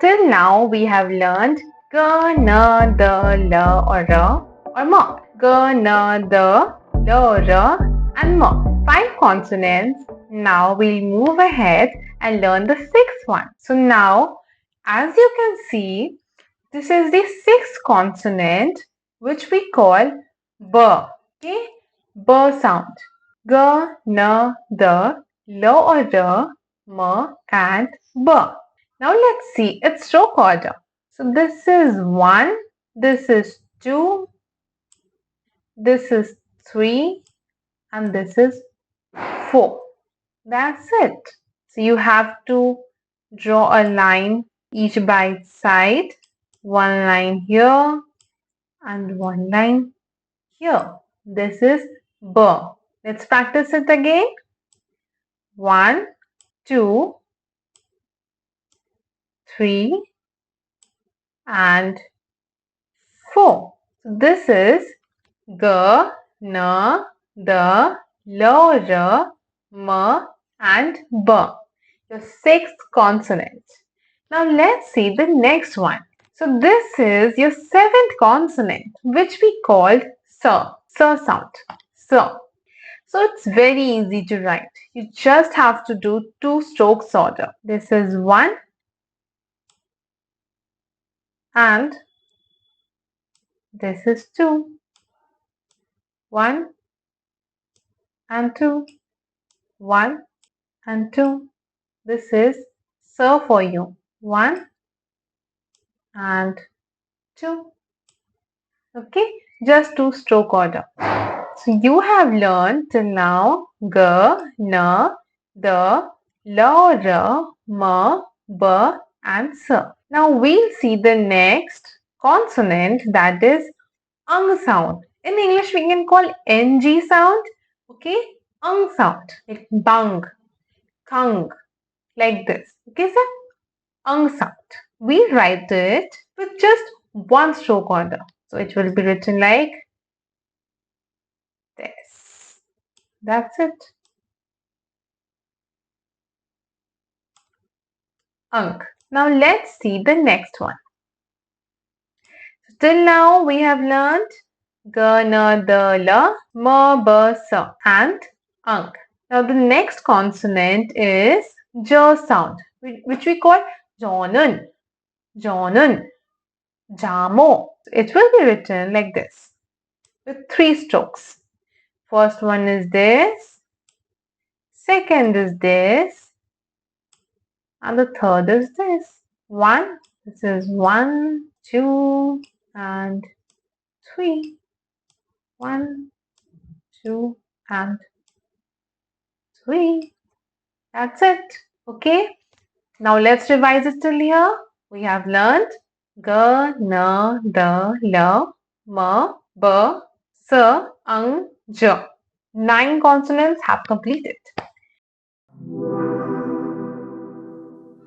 till now we have learned g, n, d, l or r or m. G, n, d, l, r and m. 5 consonants. Now we'll move ahead and learn the sixth one. So now, as you can see, this is the sixth consonant which we call b. Okay, b sound. G, n, d, l or r, m and b. Now let's see its stroke order. So this is 1, this is 2, this is 3 and this is 4. That's it. So you have to draw a line each by its side. One line here and one line here. This is B. Let's practice it again. 1, 2, 3 and 4. So this is G, N, D, L, R, M and B. Your sixth consonant. Now let's see the next one. So this is your seventh consonant, which we called S sound. So it's very easy to write. You just have to do 2 strokes order. This is 1 and this is 2. 1 and 2. 1 and 2. This is S for you. 1 and 2. Okay, just 2 stroke order. So you have learned till now G, N, D, L, R, M, B and S. Now we'll see the next consonant, that is ang sound. In English we can call ng sound. Okay, ang sound like bang, kang, like this. Okay, sir? Ang sound. We write it with just 1 stroke order. So it will be written like this. That's it. Ang. Now let's see the next one. Till now we have learned G, N, D, L, M, B, S and Ang. Now the next consonant is J sound, which we call Jonan, Jonan, Jamo. It will be written like this with 3 strokes. First one is this, second is this, and the third is this. 1, this is 1, 2 and 3. 1, 2 and 3. That's it. Okay. Now let's revise it till here. We have learned G, N, D, L, M, B, S, Ang, J. 9 consonants have completed.